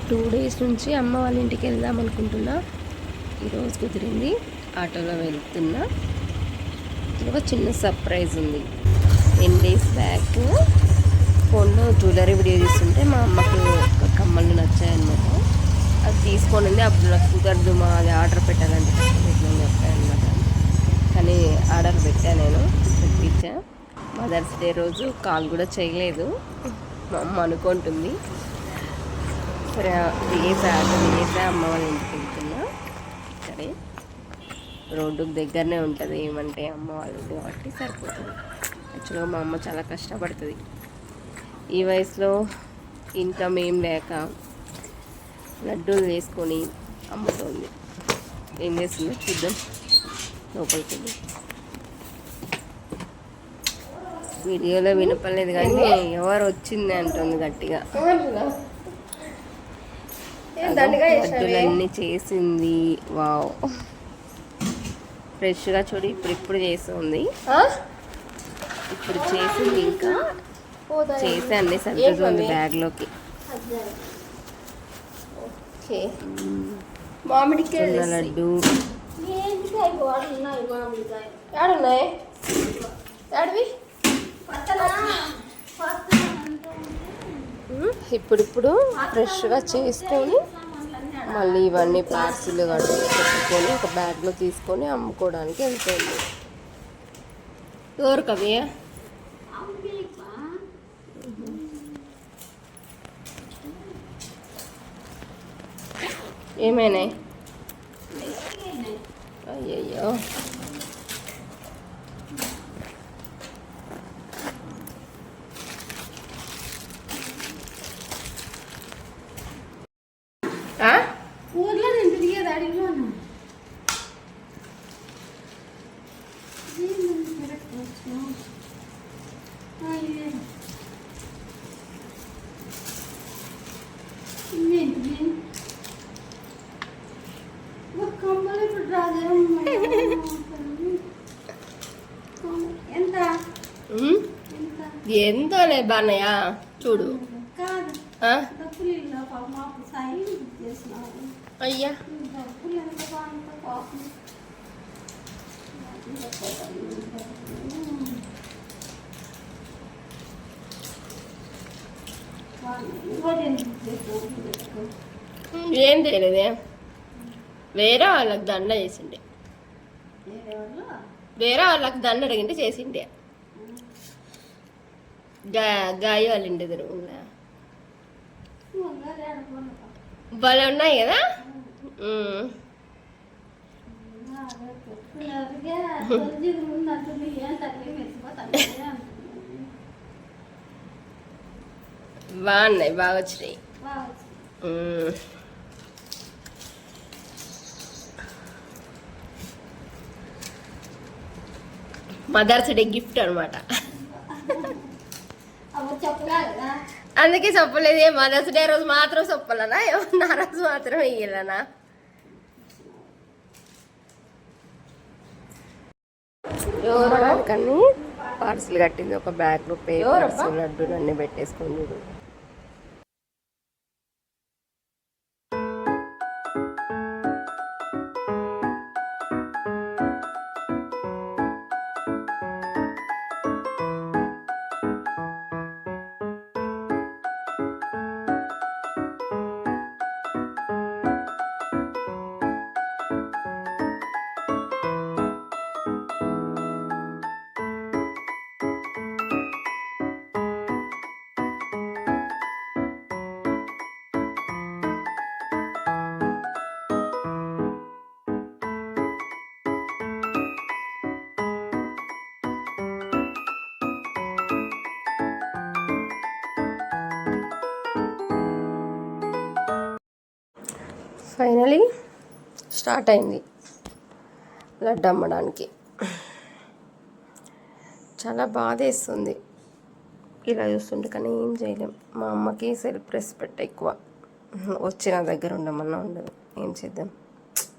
2 days నుంచి అమ్మ వాళ్ళ ఇంటికి వెళ్దాం అనుకుంటున్నా. ఈరోజు కుదిరింది, ఆటోలో వెళ్తున్నా. ఒక చిన్న సర్ప్రైజ్ ఉంది. 10 డేస్ బ్యాక్ ఫోన్లో జ్యువెలరీ వీడియో తీస్తుంటే మా అమ్మకు ఒక కమ్మలు నచ్చాయన్నమాట. అది తీసుకొని అప్పుడు నాకు కుదరదు, అది ఆర్డర్ పెట్టాలంటే కష్టం చెప్పాయన్నమాట. కానీ ఆర్డర్ నేను తెప్పించా. మదర్స్ డే రోజు కాల్ కూడా చేయలేదు, మా అమ్మ అనుకుంటుంది. సరే దిగేసా, అమ్మ వాళ్ళ ఇంటికి వెళ్తున్నా. సరే రోడ్డుకు దగ్గరనే ఉంటుంది, ఏమంటే అమ్మ వాళ్ళ ఇంటి కాబట్టి సరిపోతుంది. యాక్చువల్గా మా అమ్మ చాలా కష్టపడుతుంది. ఈ వయసులో ఇన్కమ్ ఏం లేక లడ్డూలు వేసుకొని అమ్ముతుంది. ఏం చేస్తుందో చూద్దాం, లోపలికి వెళ్ళి. వీడియోలో వినపడలేదు కానీ ఎవరు వచ్చింది అంటుంది గట్టిగా. లడ్డూలన్నీ చేసింది. వావ్, ఫ్రెష్గా చూడు, ఇప్పుడు చేస్తుంది. ఇప్పుడు చేసింది, ఇంకా చేసి అన్నీ సర్దుతుంది బ్యాగ్లోకి. మామిడికాయ లడ్డు ఇప్పుడిప్పుడు ఫ్రెష్గా చేసుకొని మళ్ళీ ఇవన్నీ పార్సిల్ పెట్టుకొని ఒక బ్యాగ్లో తీసుకొని అమ్ముకోవడానికి వెళ్తుంది. ఎవరు కవి ఏమైనాయి? అయ్యయ్యో, ఎంతోనే బాన్నయ్యా చూడు. అయ్యా ఏం తెలియదే, వేరే వాళ్ళకి దండ చేసిండే, వేరే వాళ్ళకి దండ అడిగింటే చేసిండే. గాయ వాళ్ళ ఇంటి ఎదురుగుండా భలే ఉన్నాయి కదా. బాగున్నాయి, బాగా వచ్చినాయి. మదర్స్ డే గిఫ్ట్ అనమాట. అందుకే చెప్పలేదు. మదర్స్ డే రోజు మాత్రం చెప్పాలనా, నా రోజు మాత్రం వేయాలనా? కానీ పార్సల్ కట్టింది ఒక బ్యాగ్లో, పేపర్స్ లడ్డూలు అన్నీ పెట్టేసుకొని. ఫైనలీ స్టార్ట్ అయింది లడ్డు అమ్మడానికి. చాలా బాధేస్తుంది ఇలా చూస్తుంటే, కానీ ఏం చేయలేం. మా అమ్మకి సెల్ఫ్ రెస్పెక్ట్ ఎక్కువ, వచ్చి నా దగ్గర ఉండమన్నా ఉండదు, ఏం చేద్దాం.